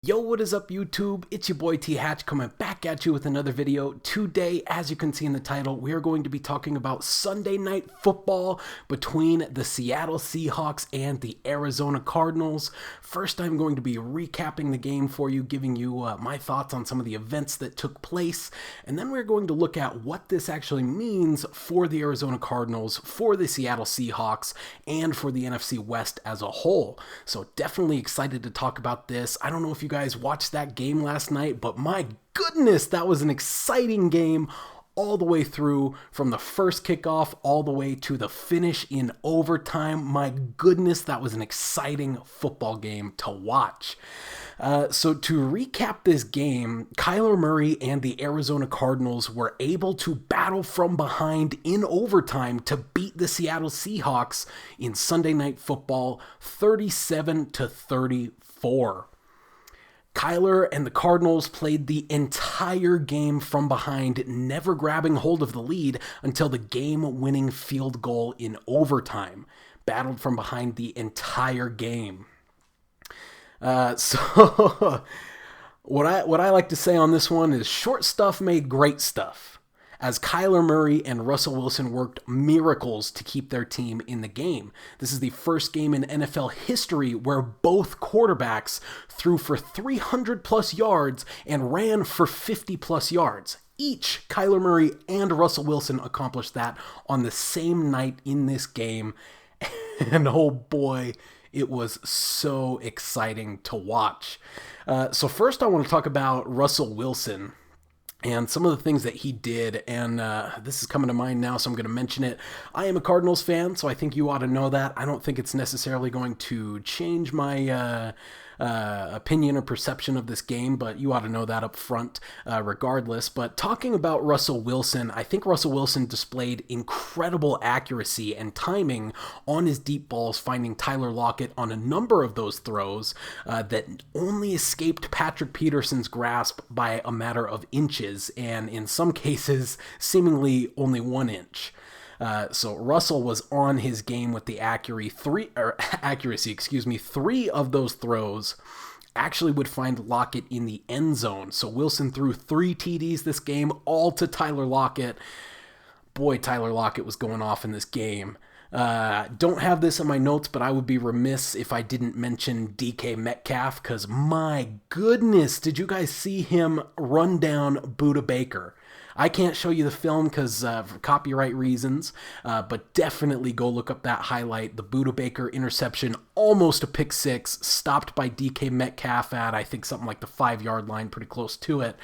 Yo, what is up YouTube? It's your boy T Hatch coming back at you with another video. Today, as you can see in the title, we are going to be talking about Sunday night football between the Seattle Seahawks and the Arizona Cardinals. First, I'm going to be recapping the game for you, giving you my thoughts on some of the events that took place, and then we're going to look at what this actually means for the Arizona Cardinals, for the Seattle Seahawks, and for the NFC West as a whole. So definitely excited to talk about this. I don't know if you guys watched that game last night, but my goodness, that was an exciting game all the way through, from the first kickoff all the way to the finish in overtime. My goodness, that was an exciting football game to watch. So to recap this game, Kyler Murray and the Arizona Cardinals were able to battle from behind in overtime to beat the Seattle Seahawks in Sunday Night Football 37-34. Kyler and the Cardinals played the entire game from behind, never grabbing hold of the lead until the game-winning field goal in overtime. Battled from behind the entire game. So what I like to say on this one is short stuff made great stuff, as Kyler Murray and Russell Wilson worked miracles to keep their team in the game. This is the first game in NFL history where both quarterbacks threw for 300-plus yards and ran for 50-plus yards. Each Kyler Murray and Russell Wilson accomplished that on the same night in this game, and oh boy, it was so exciting to watch. So first I want to talk about Russell Wilson and some of the things that he did, and this is coming to mind now, so I'm going to mention it. I am a Cardinals fan, so I think you ought to know that. I don't think it's necessarily going to change my opinion or perception of this game, but you ought to know that up front regardless. But talking about Russell Wilson, I think Russell Wilson displayed incredible accuracy and timing on his deep balls, finding Tyler Lockett on a number of those throws that only escaped Patrick Peterson's grasp by a matter of inches, and in some cases, seemingly only 1 inch. So Russell was on his game with the accuracy. Three of those throws actually would find Lockett in the end zone. So Wilson threw 3 TDs this game, all to Tyler Lockett. Boy, Tyler Lockett was going off in this game. Don't have this in my notes, but I would be remiss if I didn't mention DK Metcalf, because my goodness, did you guys see him run down Budda Baker? I can't show you the film because for copyright reasons, but definitely go look up that highlight. The Budda Baker interception, almost a pick six, stopped by DK Metcalf at, I think, something like the 5-yard line, pretty close to it.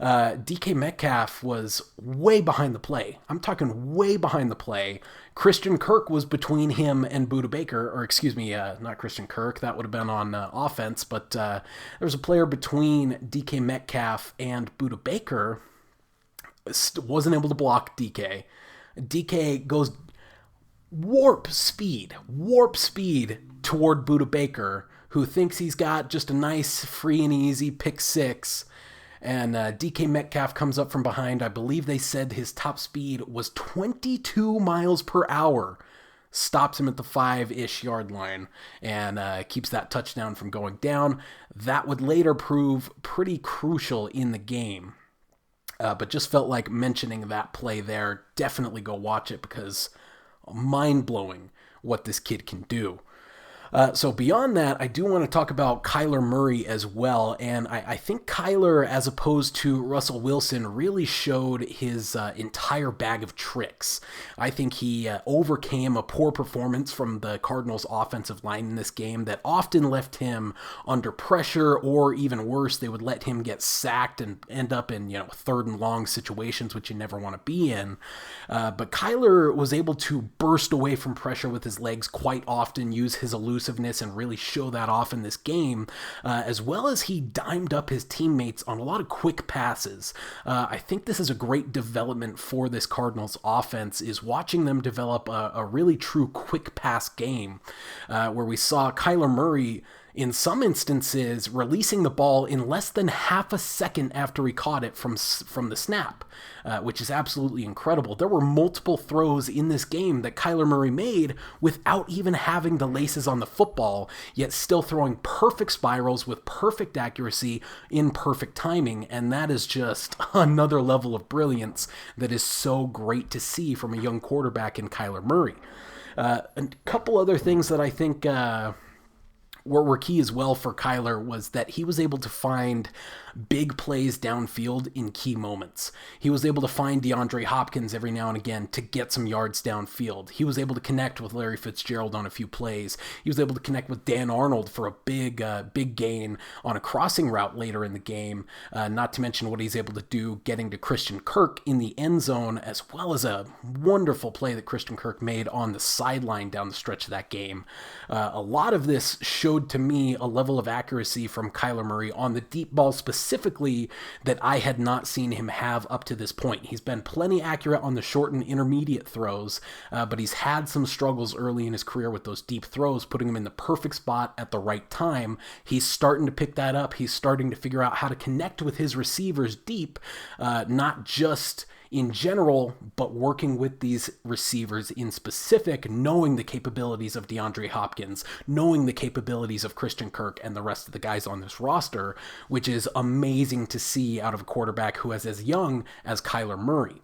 DK Metcalf was way behind the play. I'm talking way behind the play. Christian Kirk was between him and Budda Baker, or excuse me, not Christian Kirk. That would have been on offense, but there was a player between DK Metcalf and Budda Baker. Wasn't able to block DK. DK goes warp speed toward Budda Baker, who thinks he's got just a nice free and easy pick six. And DK Metcalf comes up from behind. I believe they said his top speed was 22 miles per hour. Stops him at the 5-ish yard line and keeps that touchdown from going down. That would later prove pretty crucial in the game. But just felt like mentioning that play there. Definitely go watch it, because mind-blowing what this kid can do. So beyond that, I do want to talk about Kyler Murray as well, and I think Kyler, as opposed to Russell Wilson, really showed his entire bag of tricks. I think he overcame a poor performance from the Cardinals' offensive line in this game that often left him under pressure, or even worse, they would let him get sacked and end up in 3rd and long situations, which you never want to be in. But Kyler was able to burst away from pressure with his legs quite often, use his elusiveness, and really show that off in this game, as well as he dimed up his teammates on a lot of quick passes. I think this is a great development for this Cardinals offense, is watching them develop a really true quick pass game, where we saw Kyler Murray in some instances, releasing the ball in less than half a second after he caught it from the snap, which is absolutely incredible. There were multiple throws in this game that Kyler Murray made without even having the laces on the football, yet still throwing perfect spirals with perfect accuracy in perfect timing, and that is just another level of brilliance that is so great to see from a young quarterback in Kyler Murray. A couple other things that I think were key as well for Kyler was that he was able to find big plays downfield in key moments. He was able to find DeAndre Hopkins every now and again to get some yards downfield. He was able to connect with Larry Fitzgerald on a few plays. He was able to connect with Dan Arnold for a big gain on a crossing route later in the game, not to mention what he's able to do getting to Christian Kirk in the end zone, as well as a wonderful play that Christian Kirk made on the sideline down the stretch of that game. A lot of this showed to me a level of accuracy from Kyler Murray on the deep ball specifically that I had not seen him have up to this point. He's been plenty accurate on the short and intermediate throws, but he's had some struggles early in his career with those deep throws, putting him in the perfect spot at the right time. He's starting to pick that up. He's starting to figure out how to connect with his receivers deep, not just in general, but working with these receivers in specific, knowing the capabilities of DeAndre Hopkins, knowing the capabilities of Christian Kirk and the rest of the guys on this roster, which is amazing to see out of a quarterback who is as young as Kyler Murray.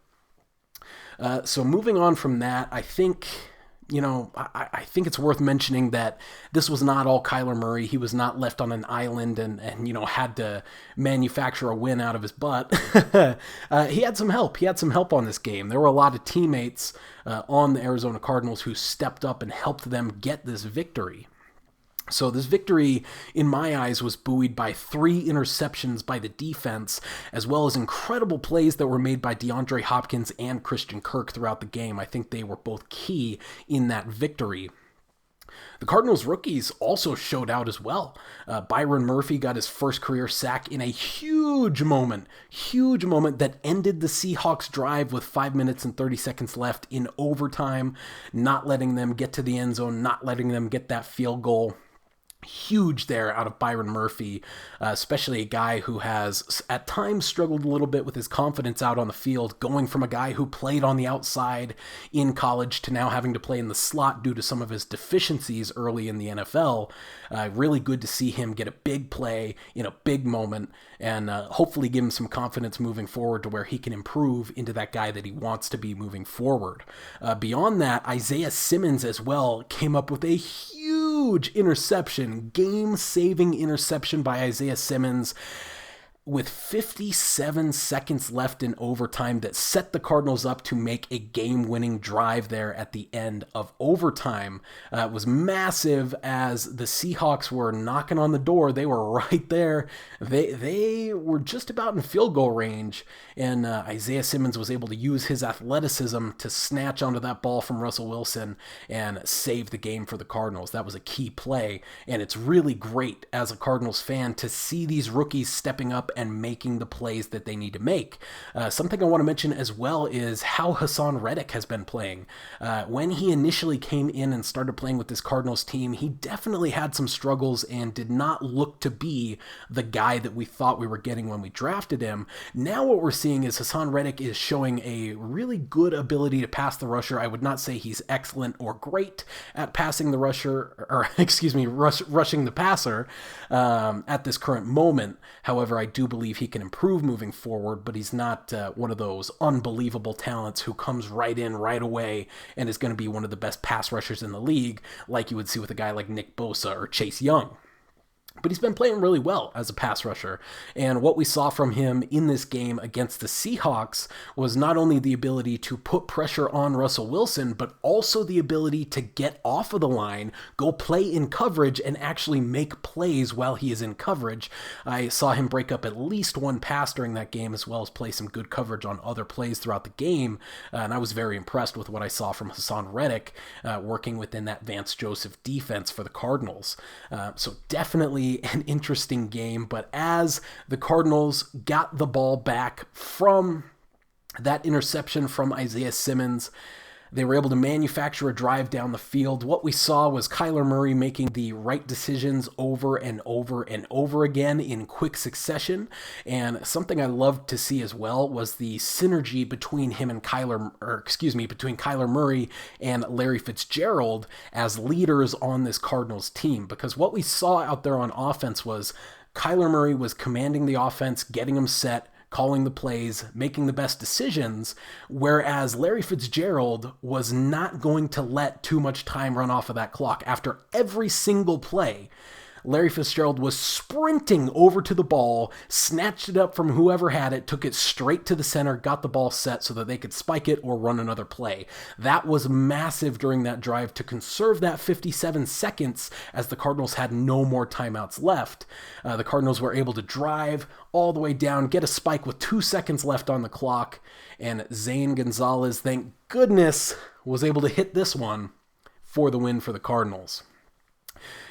So moving on from that, I think it's worth mentioning that this was not all Kyler Murray. He was not left on an island and had to manufacture a win out of his butt. He had some help. He had some help on this game. There were a lot of teammates on the Arizona Cardinals who stepped up and helped them get this victory. So this victory, in my eyes, was buoyed by 3 interceptions by the defense, as well as incredible plays that were made by DeAndre Hopkins and Christian Kirk throughout the game. I think they were both key in that victory. The Cardinals rookies also showed out as well. Byron Murphy got his first career sack in a huge moment that ended the Seahawks drive with 5 minutes and 30 seconds left in overtime, not letting them get to the end zone, not letting them get that field goal. Huge there out of Byron Murphy, especially a guy who has at times struggled a little bit with his confidence out on the field, going from a guy who played on the outside in college to now having to play in the slot due to some of his deficiencies early in the NFL. Really good to see him get a big play in a big moment and hopefully give him some confidence moving forward to where he can improve into that guy that he wants to be moving forward. Beyond that, Isaiah Simmons as well came up with a huge interception, game-saving interception by Isaiah Simmons with 57 seconds left in overtime that set the Cardinals up to make a game-winning drive there at the end of overtime. It was massive as the Seahawks were knocking on the door. They were right there. They were just about in field goal range, and Isaiah Simmons was able to use his athleticism to snatch onto that ball from Russell Wilson and save the game for the Cardinals. That was a key play, and it's really great as a Cardinals fan to see these rookies stepping up and making the plays that they need to make. Something I want to mention as well is how Hassan Reddick has been playing. When he initially came in and started playing with this Cardinals team, he definitely had some struggles and did not look to be the guy that we thought we were getting when we drafted him. Now what we're seeing is Hassan Reddick is showing a really good ability to pass the rusher. I would not say he's excellent or great at passing the rusher, or rushing the passer at this current moment. However, I do believe he can improve moving forward, but he's not one of those unbelievable talents who comes right in right away and is going to be one of the best pass rushers in the league, like you would see with a guy like Nick Bosa or Chase Young. But he's been playing really well as a pass rusher, and what we saw from him in this game against the Seahawks was not only the ability to put pressure on Russell Wilson, but also the ability to get off of the line, go play in coverage, and actually make plays while he is in coverage. I saw him break up at least one pass during that game, as well as play some good coverage on other plays throughout the game, and I was very impressed with what I saw from Hassan Reddick working within that Vance Joseph defense for the Cardinals. So definitely an interesting game, but as the Cardinals got the ball back from that interception from Isaiah Simmons, They were able to manufacture a drive down the field. What we saw was Kyler Murray making the right decisions over and over and over again in quick succession. And something I loved to see as well was the synergy between him and between Kyler Murray and Larry Fitzgerald as leaders on this Cardinals team. Because what we saw out there on offense was Kyler Murray was commanding the offense, getting them set, calling the plays, making the best decisions, whereas Larry Fitzgerald was not going to let too much time run off of that clock. After every single play, Larry Fitzgerald was sprinting over to the ball, snatched it up from whoever had it, took it straight to the center, got the ball set so that they could spike it or run another play. That was massive during that drive to conserve that 57 seconds as the Cardinals had no more timeouts left. The Cardinals were able to drive all the way down, get a spike with 2 seconds left on the clock, and Zane Gonzalez, thank goodness, was able to hit this one for the win for the Cardinals.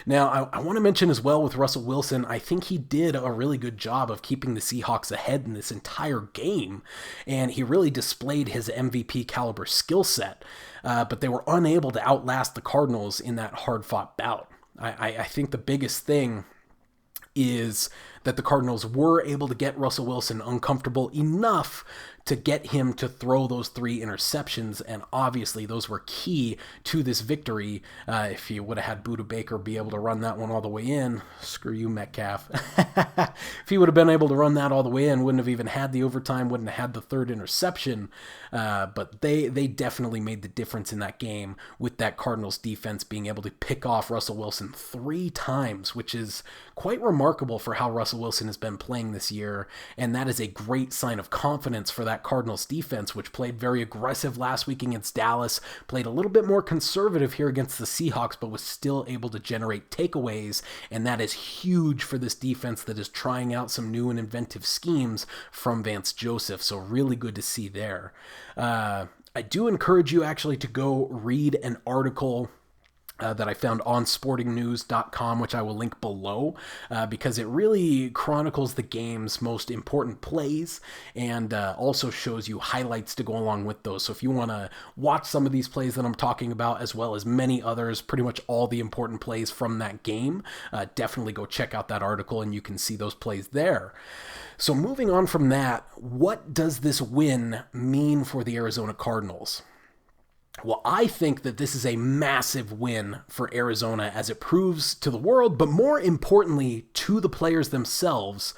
Now, I want to mention as well with Russell Wilson, I think he did a really good job of keeping the Seahawks ahead in this entire game, and he really displayed his MVP caliber skill set, but they were unable to outlast the Cardinals in that hard-fought bout. I think the biggest thing is that the Cardinals were able to get Russell Wilson uncomfortable enough to get him to throw those 3 interceptions, and obviously those were key to this victory. If you would have had Budda Baker be able to run that one all the way in, screw you, Metcalf. If he would have been able to run that all the way in, wouldn't have even had the overtime, wouldn't have had the 3rd interception, but they definitely made the difference in that game with that Cardinals defense being able to pick off Russell Wilson 3 times, which is quite remarkable for how Russell Wilson has been playing this year, and that is a great sign of confidence for that Cardinals defense, which played very aggressive last week against Dallas, played a little bit more conservative here against the Seahawks, but was still able to generate takeaways, and that is huge for this defense that is trying out some new and inventive schemes from Vance Joseph, so really good to see there. I do encourage you actually to go read an article that I found on sportingnews.com, which I will link below, because it really chronicles the game's most important plays and also shows you highlights to go along with those. So if you want to watch some of these plays that I'm talking about, as well as many others, pretty much all the important plays from that game, definitely go check out that article and you can see those plays there. So moving on from that, what does this win mean for the Arizona Cardinals? Well, I think that this is a massive win for Arizona as it proves to the world, but more importantly to the players themselves,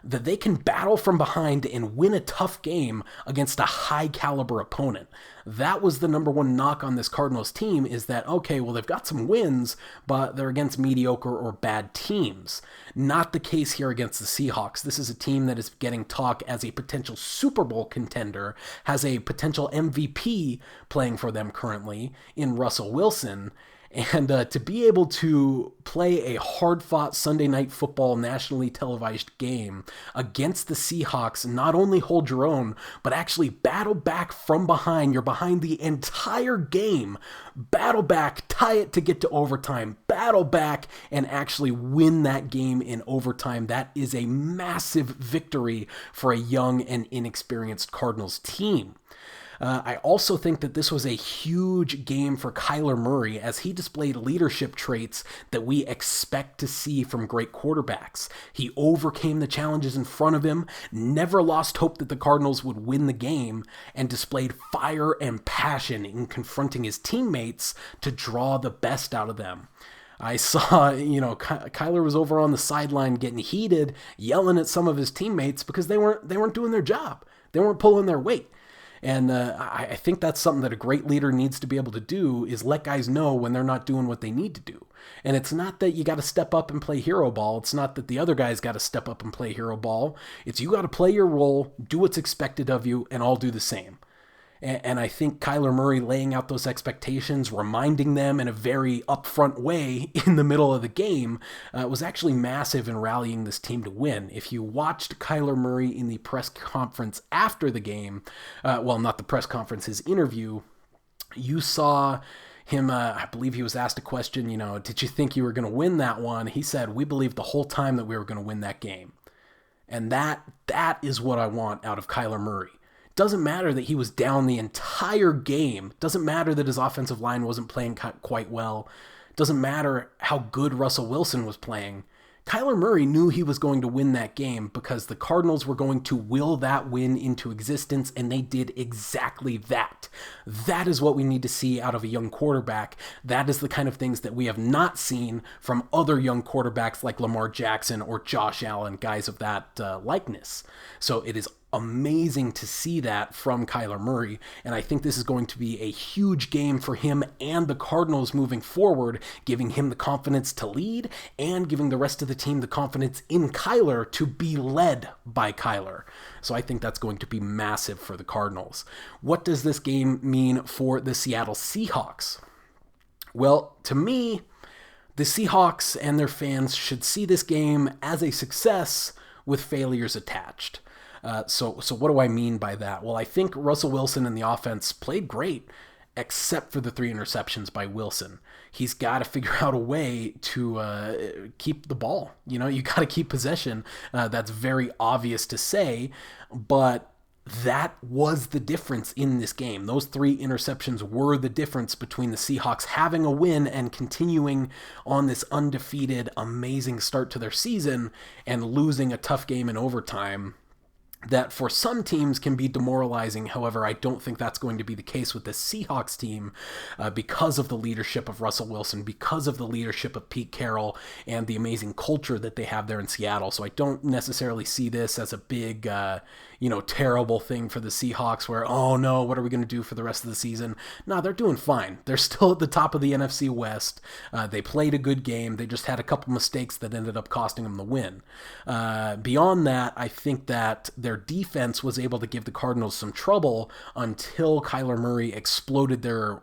that they can battle from behind and win a tough game against a high caliber opponent. That was the number one knock on this Cardinals team, is that, okay, well, they've got some wins, but they're against mediocre or bad teams. Not the case here against the Seahawks. This is a team that is getting talk as a potential Super Bowl contender, has a potential MVP playing for them currently in Russell Wilson. And to be able to play a hard-fought Sunday Night Football nationally televised game against the Seahawks, not only hold your own, but actually battle back from behind. You're behind the entire game. Battle back, tie it to get to overtime. Battle back and actually win that game in overtime. That is a massive victory for a young and inexperienced Cardinals team. I also think that this was a huge game for Kyler Murray as he displayed leadership traits that we expect to see from great quarterbacks. He overcame the challenges in front of him, never lost hope that the Cardinals would win the game, and displayed fire and passion in confronting his teammates to draw the best out of them. I saw, Kyler was over on the sideline getting heated, yelling at some of his teammates because they weren't doing their job. They weren't pulling their weight. And I think that's something that a great leader needs to be able to do, is let guys know when they're not doing what they need to do. And it's not that you got to step up and play hero ball. It's not that the other guys got to step up and play hero ball. It's you got to play your role, do what's expected of you, and I'll do the same. And I think Kyler Murray laying out those expectations, reminding them in a very upfront way in the middle of the game, was actually massive in rallying this team to win. If you watched Kyler Murray in the press conference after the game, not the press conference, his interview, you saw him, I believe he was asked a question, did you think you were going to win that one? He said, we believed the whole time that we were going to win that game. And that is what I want out of Kyler Murray. Doesn't matter that he was down the entire game. Doesn't matter that his offensive line wasn't playing quite well. Doesn't matter how good Russell Wilson was playing. Kyler Murray knew he was going to win that game because the Cardinals were going to will that win into existence, and they did exactly that. That is what we need to see out of a young quarterback. That is the kind of things that we have not seen from other young quarterbacks like Lamar Jackson or Josh Allen, guys of that likeness. So it is amazing to see that from Kyler Murray, and I think this is going to be a huge game for him and the Cardinals moving forward, giving him the confidence to lead and giving the rest of the team the confidence in Kyler to be led by Kyler. So I think that's going to be massive for the Cardinals. What does this game mean for the Seattle Seahawks? Well, to me, the Seahawks and their fans should see this game as a success with failures attached. So what do I mean by that? Well, I think Russell Wilson and the offense played great, except for the 3 interceptions by Wilson. He's got to figure out a way to keep the ball. You got to keep possession. That's very obvious to say, but that was the difference in this game. Those 3 interceptions were the difference between the Seahawks having a win and continuing on this undefeated, amazing start to their season and losing a tough game in overtime that for some teams can be demoralizing. However, I don't think that's going to be the case with the Seahawks team because of the leadership of Russell Wilson, because of the leadership of Pete Carroll, and the amazing culture that they have there in Seattle. So I don't necessarily see this as a big, terrible thing for the Seahawks where, oh no, what are we going to do for the rest of the season? No, they're doing fine. They're still at the top of the NFC West. They played a good game. They just had a couple mistakes that ended up costing them the win. Beyond that, I think that their defense was able to give the Cardinals some trouble until Kyler Murray exploded their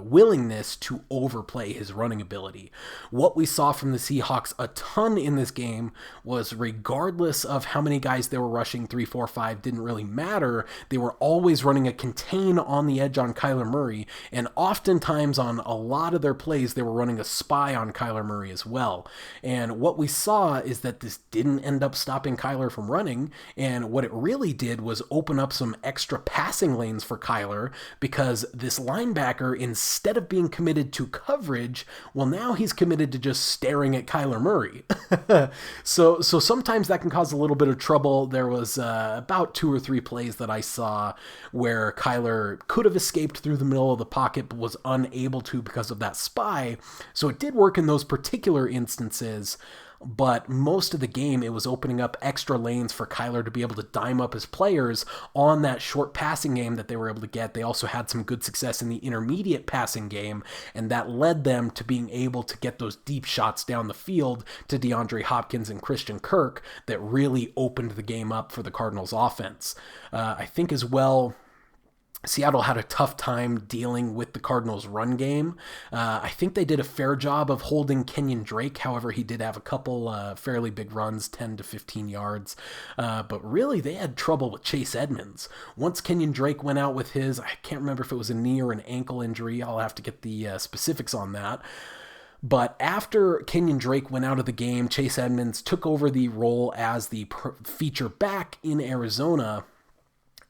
willingness to overplay his running ability. What we saw from the Seahawks a ton in this game was, regardless of how many guys they were rushing, 3, 4, 5, didn't really matter. They were always running a contain on the edge on Kyler Murray, and oftentimes on a lot of their plays, they were running a spy on Kyler Murray as well. And what we saw is that this didn't end up stopping Kyler from running, and what it really did was open up some extra passing lanes for Kyler, because this linebacker, instead of being committed to coverage, well, now he's committed to just staring at Kyler Murray. So sometimes that can cause a little bit of trouble. There was about 2 or 3 plays that I saw where Kyler could have escaped through the middle of the pocket but was unable to because of that spy. So it did work in those particular instances. But most of the game, it was opening up extra lanes for Kyler to be able to dime up his players on that short passing game that they were able to get. They also had some good success in the intermediate passing game, and that led them to being able to get those deep shots down the field to DeAndre Hopkins and Christian Kirk that really opened the game up for the Cardinals offense. I think as well, Seattle had a tough time dealing with the Cardinals' run game. I think they did a fair job of holding Kenyon Drake. However, he did have a couple fairly big runs, 10 to 15 yards. But really, they had trouble with Chase Edmonds. Once Kenyon Drake went out with his, I can't remember if it was a knee or an ankle injury. I'll have to get the specifics on that. But after Kenyon Drake went out of the game, Chase Edmonds took over the role as the feature back in Arizona.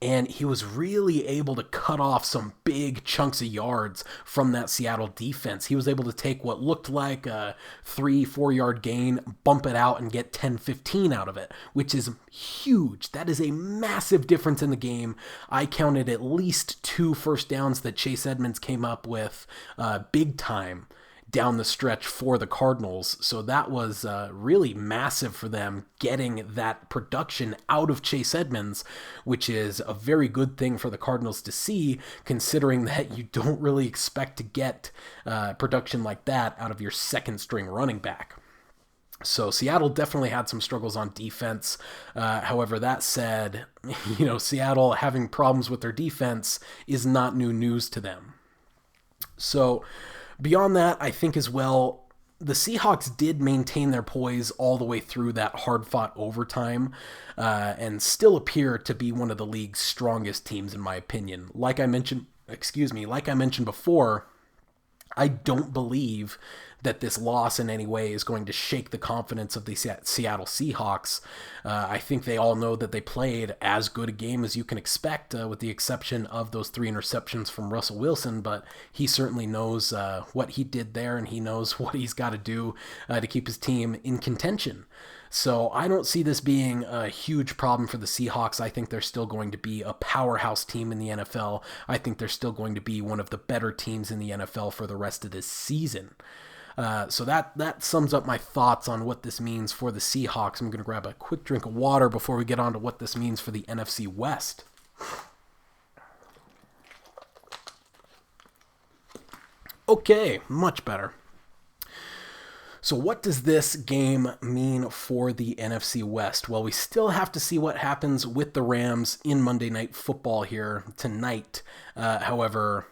And he was really able to cut off some big chunks of yards from that Seattle defense. He was able to take what looked like a 3-4 yard gain, bump it out, and get 10-15 out of it, which is huge. That is a massive difference in the game. I counted at least 2 first downs that Chase Edmonds came up with big time down the stretch for the Cardinals. So that was really massive for them, getting that production out of Chase Edmonds, which is a very good thing for the Cardinals to see, considering that you don't really expect to get production like that out of your second string running back. So Seattle definitely had some struggles on defense. However, that said, Seattle having problems with their defense is not new news to them. So beyond that, I think as well, the Seahawks did maintain their poise all the way through that hard-fought overtime and still appear to be one of the league's strongest teams, in my opinion. Like I mentioned before, I don't believe that this loss in any way is going to shake the confidence of the Seattle Seahawks. I think they all know that they played as good a game as you can expect, with the exception of those 3 interceptions from Russell Wilson, but he certainly knows what he did there, and he knows what he's got to do to keep his team in contention. So I don't see this being a huge problem for the Seahawks. I think they're still going to be a powerhouse team in the NFL. I think they're still going to be one of the better teams in the NFL for the rest of this season. So that sums up my thoughts on what this means for the Seahawks. I'm going to grab a quick drink of water before we get on to what this means for the NFC West. Okay, much better. So what does this game mean for the NFC West? Well, we still have to see what happens with the Rams in Monday Night Football here tonight. However,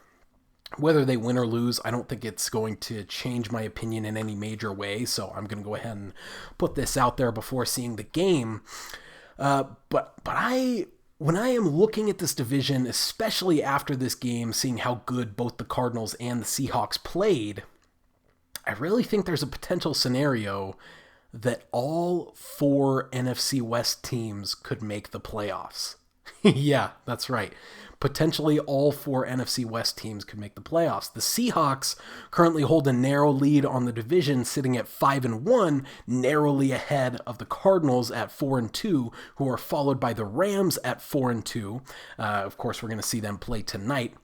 whether they win or lose, I don't think it's going to change my opinion in any major way. So I'm going to go ahead and put this out there before seeing the game. But when I am looking at this division, especially after this game, seeing how good both the Cardinals and the Seahawks played, I really think there's a potential scenario that all 4 NFC West teams could make the playoffs. Yeah, that's right. Potentially all 4 NFC West teams could make the playoffs. The Seahawks currently hold a narrow lead on the division, sitting at 5-1, narrowly ahead of the Cardinals at 4-2, who are followed by the Rams at 4-2. Of course, we're going to see them play tonight.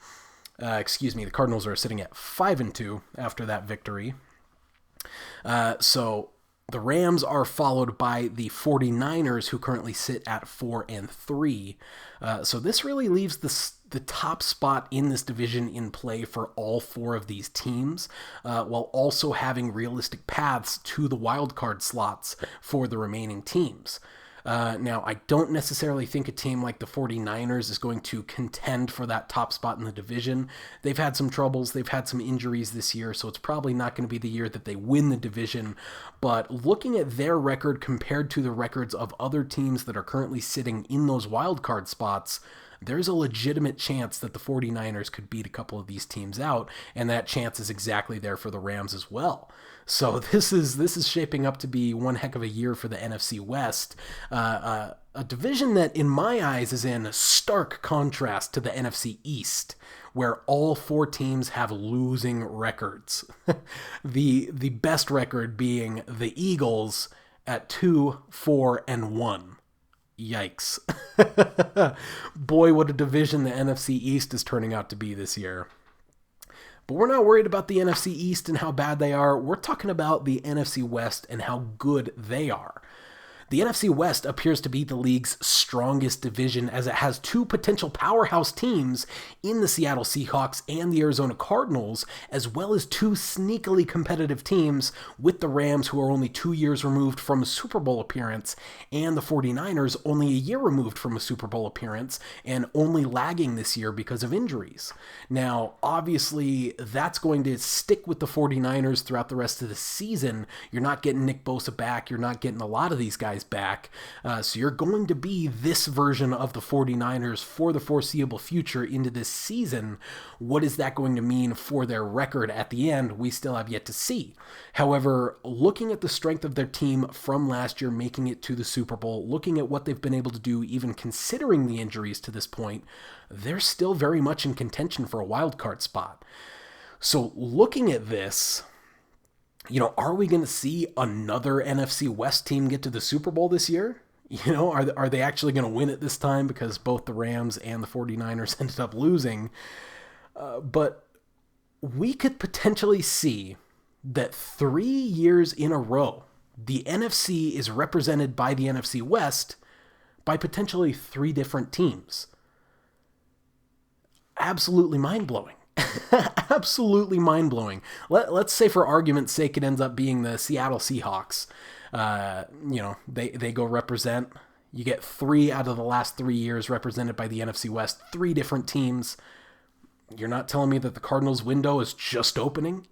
The Cardinals are sitting at 5-2 after that victory. So the Rams are followed by the 49ers, who currently sit at 4-3. So this really leaves the top spot in this division in play for all 4 of these teams, while also having realistic paths to the wildcard slots for the remaining teams. Now, I don't necessarily think a team like the 49ers is going to contend for that top spot in the division. They've had some troubles. They've had some injuries this year, so it's probably not going to be the year that they win the division. But looking at their record compared to the records of other teams that are currently sitting in those wildcard spots, there's a legitimate chance that the 49ers could beat a couple of these teams out, and that chance is exactly there for the Rams as well. So this is shaping up to be one heck of a year for the NFC West, a division that in my eyes is in stark contrast to the NFC East, where all 4 teams have losing records. The best record being the Eagles at 2-4-1. Yikes. Boy, what a division the NFC East is turning out to be this year. But we're not worried about the NFC East and how bad they are. We're talking about the NFC West and how good they are. The NFC West appears to be the league's strongest division, as it has 2 potential powerhouse teams in the Seattle Seahawks and the Arizona Cardinals, as well as 2 sneakily competitive teams with the Rams, who are only 2 years removed from a Super Bowl appearance, and the 49ers only a year removed from a Super Bowl appearance and only lagging this year because of injuries. Now, obviously, that's going to stick with the 49ers throughout the rest of the season. You're not getting Nick Bosa back. You're not getting a lot of these guys back. So you're going to be this version of the 49ers for the foreseeable future into this season. What is that going to mean for their record at the end? We still have yet to see. However, looking at the strength of their team from last year making it to the Super Bowl, looking at what they've been able to do even considering the injuries to this point, they're still very much in contention for a wild card spot. So looking at this, are we going to see another NFC West team get to the Super Bowl this year? Are they actually going to win it this time, because both the Rams and the 49ers ended up losing? But we could potentially see that 3 years in a row, the NFC is represented by the NFC West by potentially 3 different teams. Absolutely mind-blowing. Absolutely mind-blowing. Let's say, for argument's sake, it ends up being the Seattle Seahawks. They go represent. You get 3 out of the last 3 years represented by the NFC West, 3 different teams. You're not telling me that the Cardinals' window is just opening?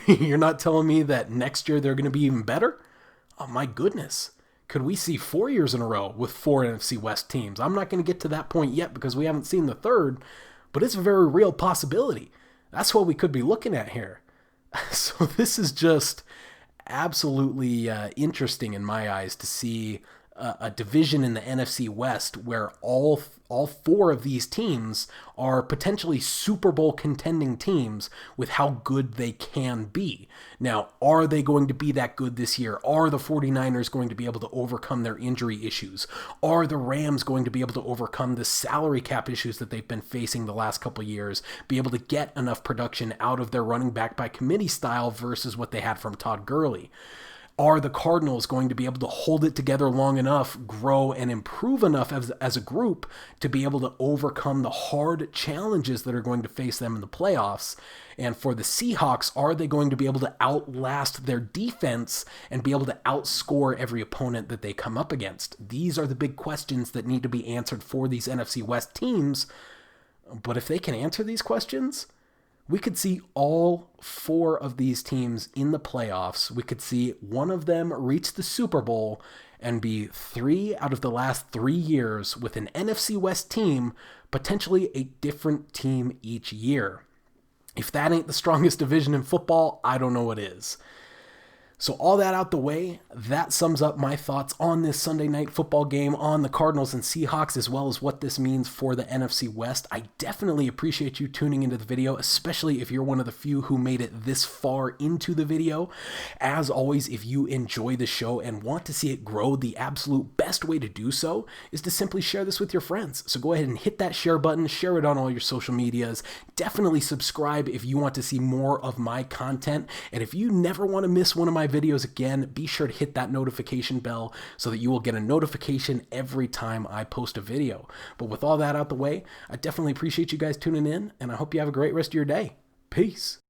You're not telling me that next year they're going to be even better? Oh my goodness. Could we see 4 years in a row with 4 NFC West teams? I'm not going to get to that point yet because we haven't seen the third, but it's a very real possibility. That's what we could be looking at here. So this is just absolutely interesting in my eyes to see a division in the NFC West where all four of these teams are potentially Super Bowl contending teams with how good they can be. Now, are they going to be that good this year? Are the 49ers going to be able to overcome their injury issues? Are the Rams going to be able to overcome the salary cap issues that they've been facing the last couple years, be able to get enough production out of their running back by committee style versus what they had from Todd Gurley? Are the Cardinals going to be able to hold it together long enough, grow and improve enough as a group to be able to overcome the hard challenges that are going to face them in the playoffs? And for the Seahawks, are they going to be able to outlast their defense and be able to outscore every opponent that they come up against? These are the big questions that need to be answered for these NFC West teams. But if they can answer these questions, we could see all four of these teams in the playoffs. We could see one of them reach the Super Bowl and be 3 out of the last 3 years with an NFC West team, potentially a different team each year. If that ain't the strongest division in football, I don't know what is. So all that out the way, that sums up my thoughts on this Sunday night football game on the Cardinals and Seahawks, as well as what this means for the NFC West. I definitely appreciate you tuning into the video, especially if you're one of the few who made it this far into the video. As always, if you enjoy the show and want to see it grow, the absolute best way to do so is to simply share this with your friends. So go ahead and hit that share button, share it on all your social medias. Definitely subscribe if you want to see more of my content. And if you never want to miss one of my videos again, be sure to hit that notification bell so that you will get a notification every time I post a video. But with all that out the way, I definitely appreciate you guys tuning in, and I hope you have a great rest of your day. Peace.